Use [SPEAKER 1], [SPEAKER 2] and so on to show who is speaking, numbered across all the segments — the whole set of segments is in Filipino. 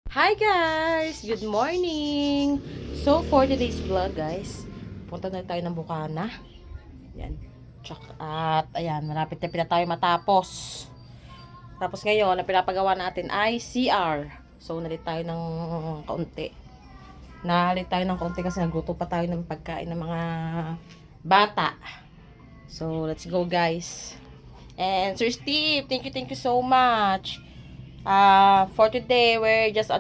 [SPEAKER 1] Hi guys! Good morning! So for today's vlog guys, punta na tayo ng Bukana. Yan. At ayan, malapit na tayo matapos. Tapos ngayon, ang pinapagawa natin ay CR. So nalit tayo ng kaunti. Kasi nagluto pa tayo ng pagkain ng mga bata. So let's go guys. And Sir Steve, thank you so much. For today, we're just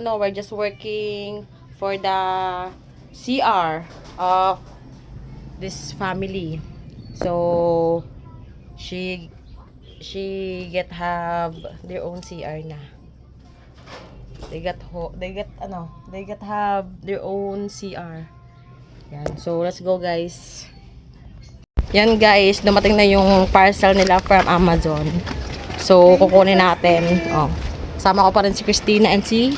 [SPEAKER 1] working for the CR of this family. So she have their own CR na. They have their own CR. Yan. So let's go guys. Yan guys, dumating na yung parcel nila from Amazon. So kukunin natin. Oh. Sama ko pa rin si Christina and si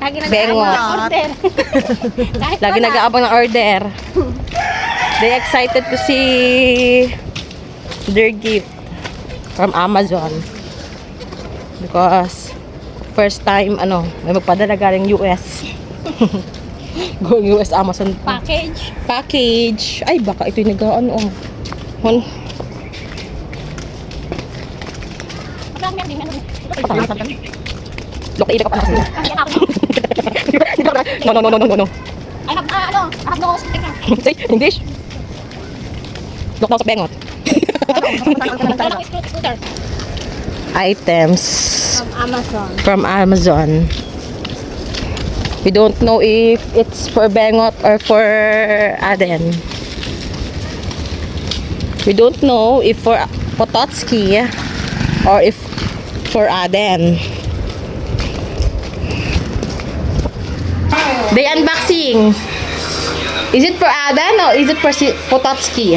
[SPEAKER 1] Bengot. Lagi nag-aabang ng order. They excited to see their gift from Amazon. Because first time, may magpadala galing US. Going US Amazon. Package. Ay, baka ito yung Look, iilik ka pa kasi. No.
[SPEAKER 2] I have no sticker.
[SPEAKER 1] Say, English. Look na sa bengot.
[SPEAKER 2] Scooter.
[SPEAKER 1] Items
[SPEAKER 2] From Amazon.
[SPEAKER 1] from Amazon. We don't know if it's for Bengot or for Aden. We don't know if for Potocki or if for Aden. The unboxing. Is it for Aden or is it for Potocki?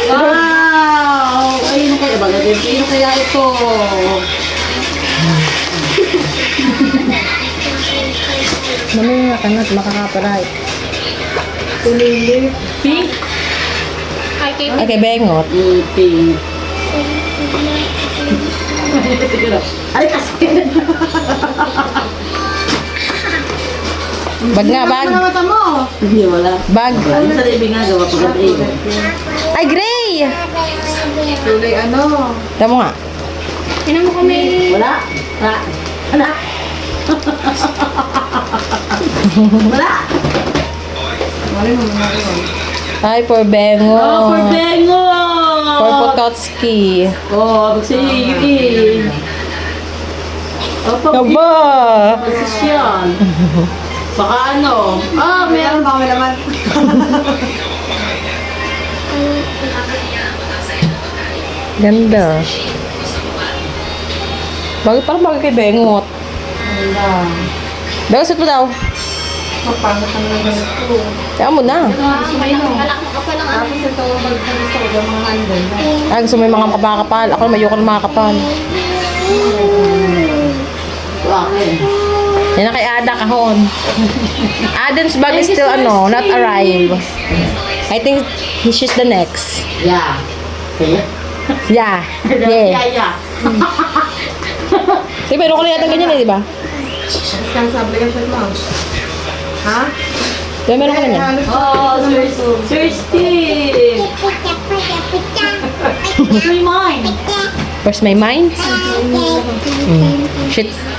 [SPEAKER 3] Wow! Ay, kaya ba? Sino kaya ito?
[SPEAKER 1] Mamaya ka na, makakaparay.
[SPEAKER 3] Pink?
[SPEAKER 1] Okay, Bengot.
[SPEAKER 3] Pink. Ay, kasi.
[SPEAKER 1] Bag nga, bag.
[SPEAKER 3] Ano mata mo? Hindi, wala.
[SPEAKER 1] Bag.
[SPEAKER 3] Ano sa libing nga, gawa pag
[SPEAKER 1] Ay, gray!
[SPEAKER 3] Tuloy ano?
[SPEAKER 1] Tama nga.
[SPEAKER 2] Tinan mo kami.
[SPEAKER 3] Wala. Wala. Wala.
[SPEAKER 1] Ay, for Bengot.
[SPEAKER 3] Oh, for Bengo!
[SPEAKER 1] For Potocki.
[SPEAKER 3] Oh, magsiyo Oh,
[SPEAKER 1] Aba!
[SPEAKER 3] posisyon. Baka ano? Meron pa naman.
[SPEAKER 1] Ganda. Bagay, parang bagay kay Bengot. Bengot, suit mo daw.
[SPEAKER 3] Mapangat ang ganito.
[SPEAKER 1] Kaya mo na.
[SPEAKER 3] Tapos ito, gusto ko yung mga andon.
[SPEAKER 1] Ay, gusto mo yung mga kapakapal. Ako naman, ayoko ng mga kapal.
[SPEAKER 3] Okay.
[SPEAKER 1] Yan na kay Ada kahon. Aden's bag is still, not arrive. I think she's the next.
[SPEAKER 3] Yeah. See?
[SPEAKER 1] Yeah. Yeah.
[SPEAKER 3] Yeah.
[SPEAKER 1] Diba, meron ko na yata ganyan di ba?
[SPEAKER 3] Saan sabi ka siya mo? Ha?
[SPEAKER 1] Diba, meron ko na yan.
[SPEAKER 3] Oh, Sir Steve! Free mine!
[SPEAKER 1] Where's my mind?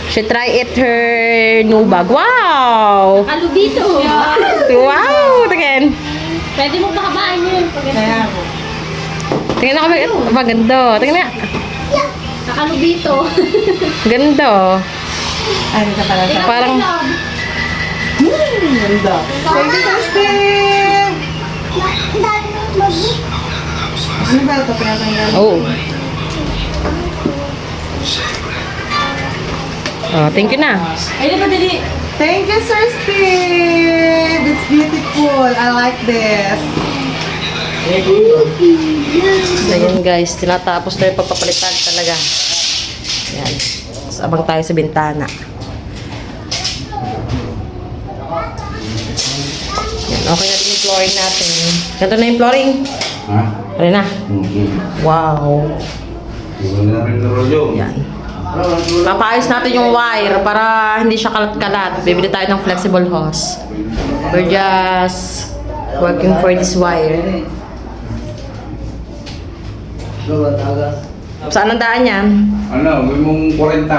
[SPEAKER 1] She try it her new bag. Wow!
[SPEAKER 2] Halo dito.
[SPEAKER 1] Wow! Tingin.
[SPEAKER 2] Pwede mo pahabain yun.
[SPEAKER 3] Kaya ako.
[SPEAKER 1] Tingin na kami. Maganda. Tingin na.
[SPEAKER 2] Nakalo dito.
[SPEAKER 1] Ganda.
[SPEAKER 3] Ano ka pala sa...
[SPEAKER 1] Parang,
[SPEAKER 3] Ganda. Thank you, Sir Steve! Ano ba ito pinatanggal?
[SPEAKER 1] oh. Oh, thank you na.
[SPEAKER 3] Ay, di ba dili? Thank you, Sir Steve! It's beautiful. I like this.
[SPEAKER 1] Ayan guys, tinatapos na yung pagpapalitan talaga. Ayan. Tapos abang tayo sa bintana. Ayan, okay na din yung flooring natin. Ganito na yung flooring.
[SPEAKER 4] Ha?
[SPEAKER 1] Ano na?
[SPEAKER 4] Mm-hmm.
[SPEAKER 1] Wow.
[SPEAKER 4] Iwan na rin na rolyo.
[SPEAKER 1] Ayan. Papaayos natin yung wire para hindi siya kalat-kalat. Bibili tayo ng flexible hose. We're just working for this wire. Saan ang daan yan?
[SPEAKER 4] Ano, gawin mong 40.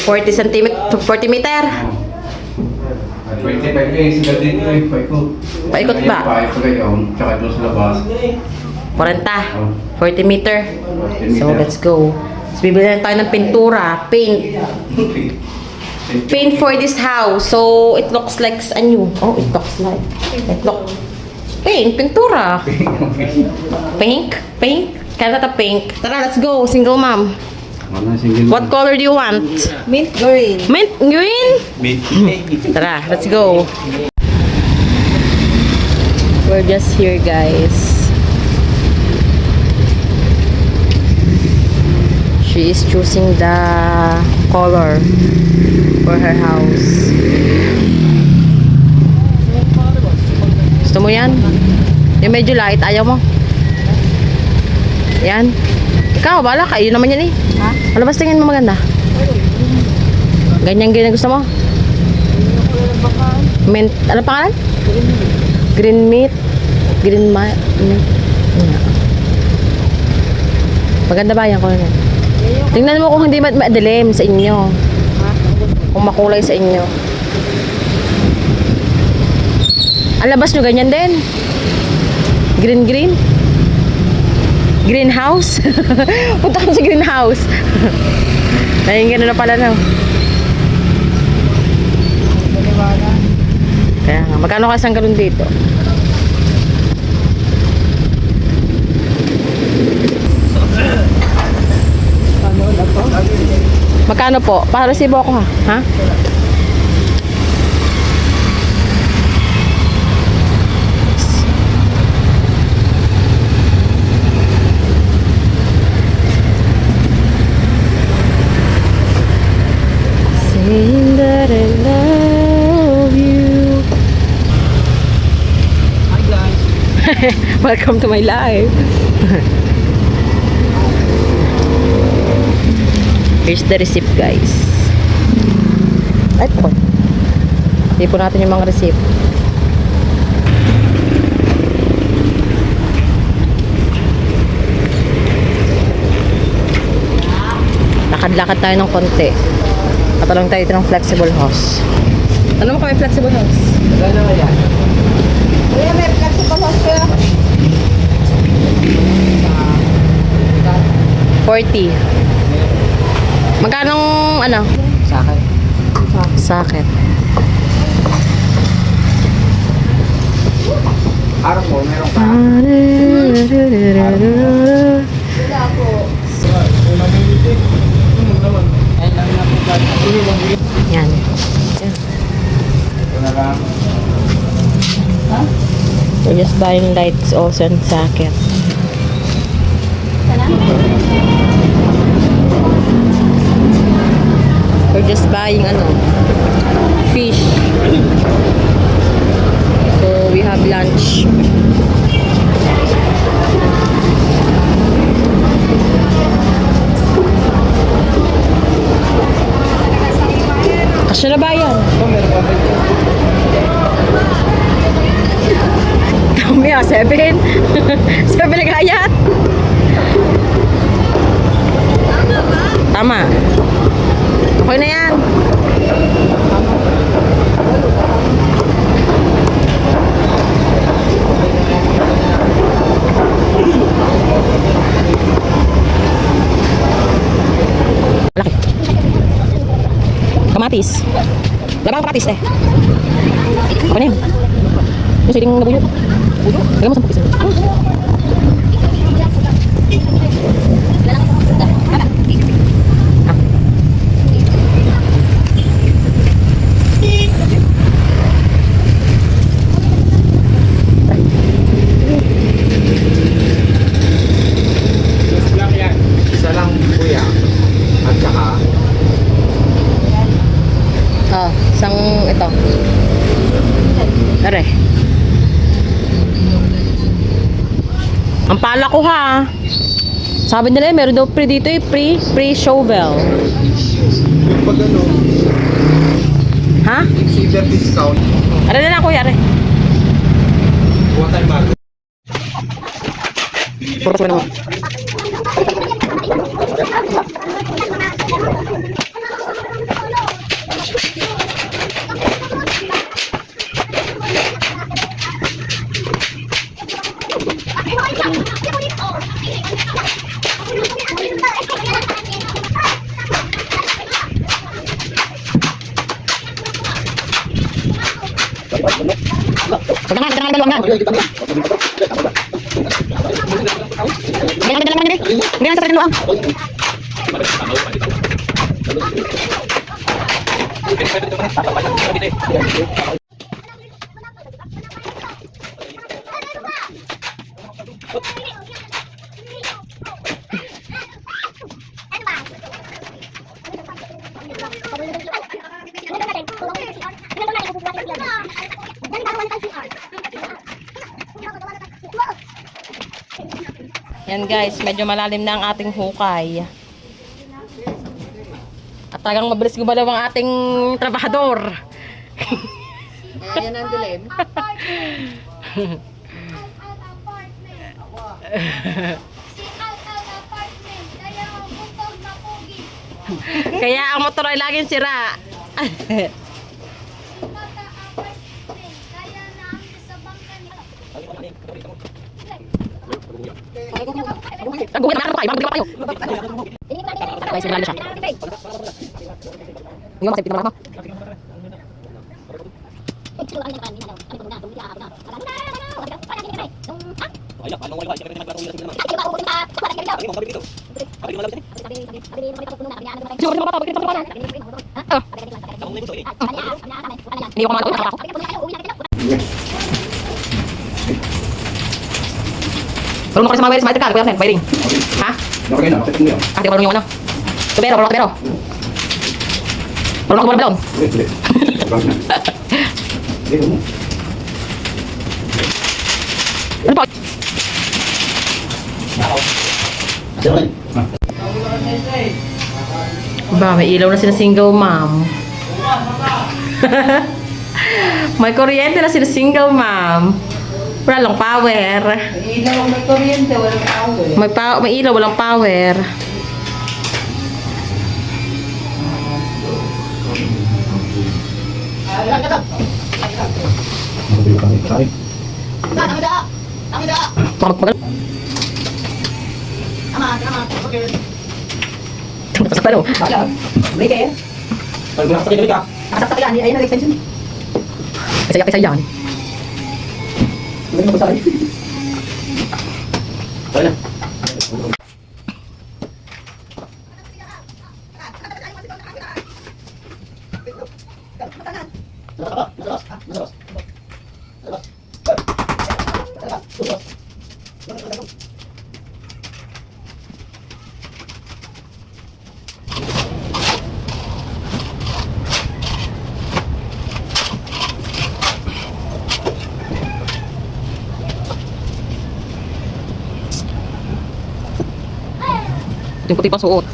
[SPEAKER 1] 40 cm, 40 meter.
[SPEAKER 4] 25 kayo, sila dito eh, paikot.
[SPEAKER 1] Paikot ba?
[SPEAKER 4] Paikot kayo, tsaka doon sa labas.
[SPEAKER 1] 40. 40 meter. So, let's go. So, bibili na tayo ng pintura, paint. Paint for this house. So, it looks like new. Oh, it looks like. Paint, pintura. Pink? Pink? Kaya na pink. Tara, let's go. Single mom. What color do you want?
[SPEAKER 3] Mint green.
[SPEAKER 1] Mint green? Tara, let's go. We're just here, guys. She is choosing the color for her house. Gusto mo yan? Yung medyo light, ayaw mo? Yan. Ikaw, bala ka. Yun naman yan eh.
[SPEAKER 3] Ha?
[SPEAKER 1] Ano ba tingin mo maganda? Ganyan gusto mo? Mint, ano pangalan? Green meat. Green meat. Maganda ba yan? Tingnan mo kung hindi madilim sa inyo. Kung makulay sa inyo. Ang labas nyo ganyan din. Green. Greenhouse? Punta kami sa greenhouse. Ayun, gano'n na pala na. Kaya nga, magkano ka isang galon dito? Magkano po? Para resibo ako ha? Ha? Saying that I love you.
[SPEAKER 3] Hi guys.
[SPEAKER 1] Welcome to my life. Here's the receipt, guys. Ay po. Tipo natin yung mga receipt. Lakad-lakad tayo ng konti. Katalong tayo ito ng flexible hose. Ano mo kami flexible hose?
[SPEAKER 3] Gano'n ba yan? Kuya, may flexible hose kaya?
[SPEAKER 1] 40. Magkanong ano?
[SPEAKER 3] Sa akin.
[SPEAKER 1] Sakit.
[SPEAKER 3] Araw mo, meron ka. Yan.
[SPEAKER 4] Ito na lang.
[SPEAKER 1] We're just buying lights also and socket. We're just buying fish. So we have lunch. Kasya na ba yan? Dami 7. 7 nag-ayat. Tama. Okay na yan. Laki. Kamatis. Labang kamatis eh. Okay na yun. Yung siling nabuyo. Lagyan mo sa pukis.
[SPEAKER 4] Isa lang kuya. At saka,
[SPEAKER 1] Isang ito. Are. Ang pala ko ha. Sabi nila meron daw free dito free shovel.
[SPEAKER 4] Yung pag ano,
[SPEAKER 1] Ha?
[SPEAKER 4] silver discount,
[SPEAKER 1] Ano na lang kuya, are?
[SPEAKER 4] kuha tayo bago.
[SPEAKER 1] Puro ko naman. Pagdangan, dalawang nga. Ganyan sa luang. Yan guys, medyo malalim na ang ating hukay. At talagang mabilis gumalaw ang ating trabahador.
[SPEAKER 3] Ayan ang dilim.
[SPEAKER 1] Kaya ang motor ay laging sira. Naguhin na kayo, bakit kayo? Guys, sinalo siya. Yung masipit naman ako. Hindi ko kumagawa. Marunong ko rin sa mga wiring, smart ka, kuya Sen, wiring. Ha?
[SPEAKER 5] Okay na, setting mo yan.
[SPEAKER 1] Kasi marunong yung ano. Tubero, marunong tubero. Marunong ko balon.
[SPEAKER 5] Ulit. Abang na. Dito mo.
[SPEAKER 1] Ano po?
[SPEAKER 5] Sige.
[SPEAKER 1] Ba, may ilaw na sila single mom. May kuryente na sila single mom. Wala lang power.
[SPEAKER 3] Ilaw, may kuryente, walang power.
[SPEAKER 1] May ilaw, walang power. Masak pa no?
[SPEAKER 3] Break eh.
[SPEAKER 5] Pag nasa sakit ka.
[SPEAKER 3] Asap yan, ayun ang extension.
[SPEAKER 1] Kasi yan.
[SPEAKER 5] Hindi mo pasari. Tara na.
[SPEAKER 1] Yung puti pang suot.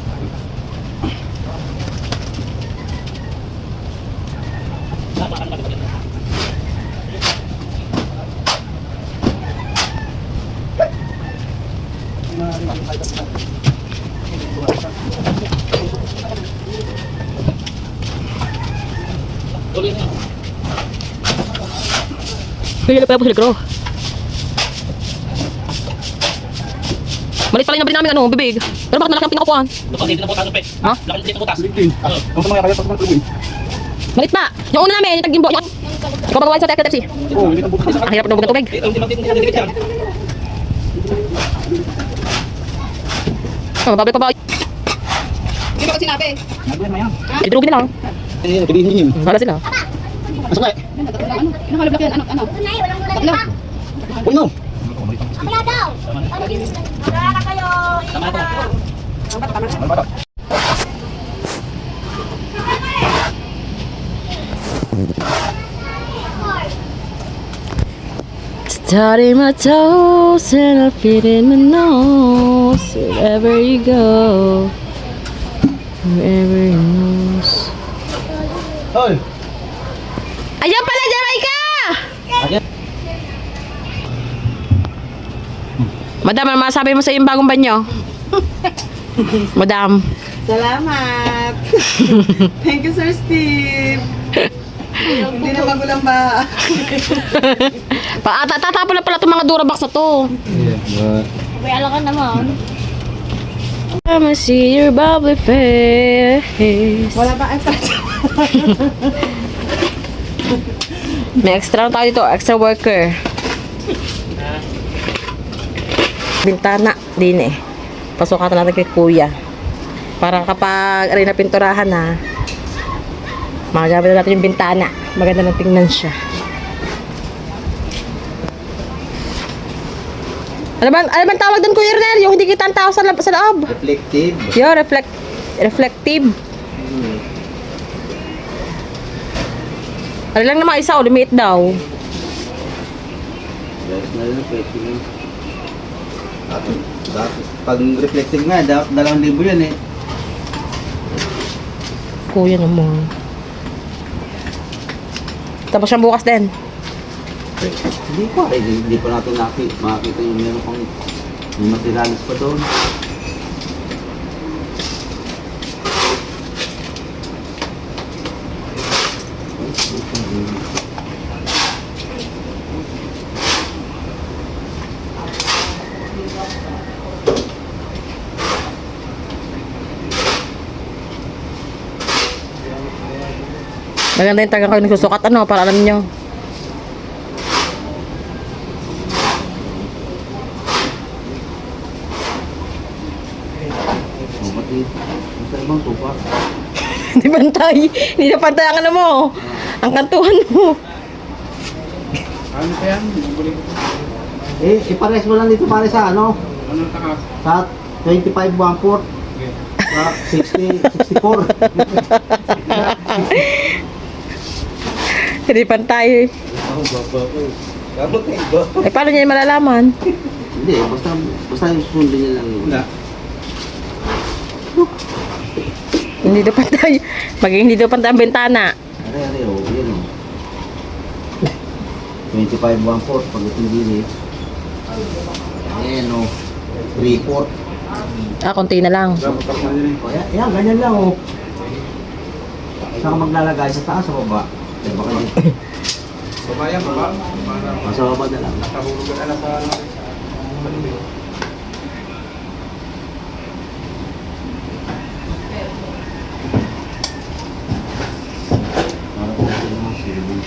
[SPEAKER 1] Kaya na pa po sila bro. Malit pala yung nabili namin ano, bibig. Pero bakit malaki ang pinakupuan? Ha?
[SPEAKER 5] Kung sa mga kaya, pasok ng tuloy.
[SPEAKER 1] Malit pa! Yung una namin, yung tag-gimbo. Ikaw magawa sa Tepsi.
[SPEAKER 5] Oo, hindi na bukas.
[SPEAKER 1] Ang hirap ng bugan tubig. Oh, babalik pa ba?
[SPEAKER 3] Hindi ba ko sinabi?
[SPEAKER 5] Nagawin mo yan.
[SPEAKER 1] Idrugin nila.
[SPEAKER 5] Hindi.
[SPEAKER 1] Wala sila.
[SPEAKER 5] Masok na eh.
[SPEAKER 3] Nakalabak yan, ano? Tatlo.
[SPEAKER 5] Uy mo.
[SPEAKER 2] Wala daw. Wala na kayo.
[SPEAKER 1] Starting my toes and I fit in my nose wherever you go. Whoever knows.
[SPEAKER 3] Hoy!
[SPEAKER 1] Ayan pala, Jamaica! Madam, ano masabi mo sa iyong bagong banyo? Madam.
[SPEAKER 3] Salamat! Thank you, Sir Steve! Hindi na magulang ba?
[SPEAKER 1] Tatapon na pala itong mga Durabox na to.
[SPEAKER 2] May alakan naman.
[SPEAKER 1] I'ma see your bubbly face.
[SPEAKER 3] Wala ba? Ay,
[SPEAKER 1] May extra na tayo dito, extra worker. Bintana din eh. Pasukatan natin kay kuya. Para kapag aray na pinturahan na, magamit na natin yung bintana. Maganda na tingnan siya. Ano ba tawag doon, Kuya Ernel? Yung hindi kita ang tao sa loob.
[SPEAKER 4] Reflective.
[SPEAKER 1] Yo, reflective. Ano lang naman isa o, lumiit daw.
[SPEAKER 5] Pag reflective nga, 2,000 yan eh.
[SPEAKER 1] Kuya naman. Tapos siyang bukas din.
[SPEAKER 5] Hindi pa natin makakita yung meron pang may materialis pa doon.
[SPEAKER 1] Maganda yung tagang kayo nagsusukat, ano, para alam nyo.
[SPEAKER 5] Sa ibang tupa.
[SPEAKER 1] Hindi pantay. Hindi na pantay ang ano mo. Ang kantuhan mo.
[SPEAKER 4] Ano pa yan?
[SPEAKER 5] Ipares mo lang dito pare sa ano?
[SPEAKER 4] Anong takas?
[SPEAKER 5] Sa 25 1/4. Sa 64.
[SPEAKER 1] Hindi pantay.
[SPEAKER 5] Ako baba ko. Kapag iba.
[SPEAKER 1] Eh, paano niya malalaman?
[SPEAKER 5] Hindi, basta yung sundo niya lang.
[SPEAKER 4] Wala.
[SPEAKER 1] Hindi daw pantay. Maging hindi daw pantay ang bintana.
[SPEAKER 5] Are, oh, yun oh. 25 1/4 pag itong gilid. Ayan oh. 3/4.
[SPEAKER 1] Konti na lang.
[SPEAKER 5] O, yan, ganyan lang oh. Saan ka maglalagay? Sa taas o baba? Diba ka dito?
[SPEAKER 4] Babayan ba ba?
[SPEAKER 5] Sa baba na lang.
[SPEAKER 4] Nakahulog ka na sa
[SPEAKER 5] Para po ito naman silbi.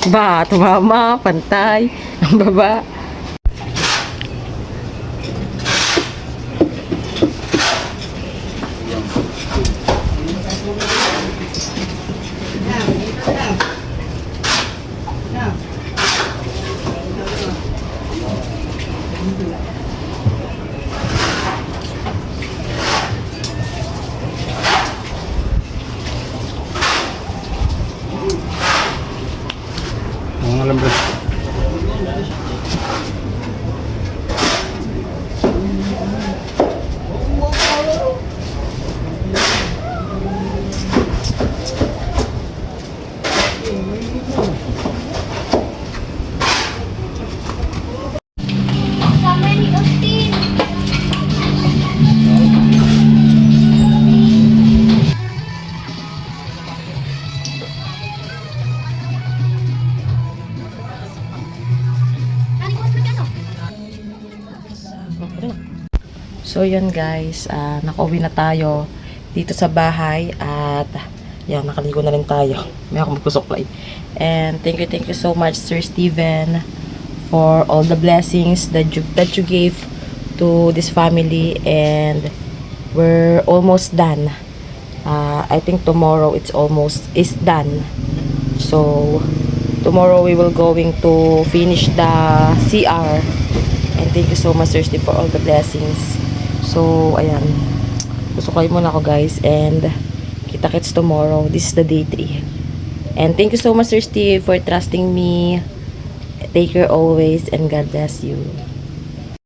[SPEAKER 1] Ba, tumama, pantay. Ang baba.
[SPEAKER 4] Ang alam ba?
[SPEAKER 2] Kasama ni Austin.
[SPEAKER 1] So yun guys, nakauwi na tayo dito sa bahay at yan, nakaligo na rin tayo. May ako magkusuklay. And thank you so much Sir Steven for all the blessings that you gave to this family, and we're almost done. I think tomorrow is done. So tomorrow we will going to finish the CR. And thank you so much Sir Steve for all the blessings. So, ayan. Susuklay muna ako guys. And, kita-kits tomorrow. This is the day 3. And thank you so much Sir Steve for trusting me. Take care always and God bless you.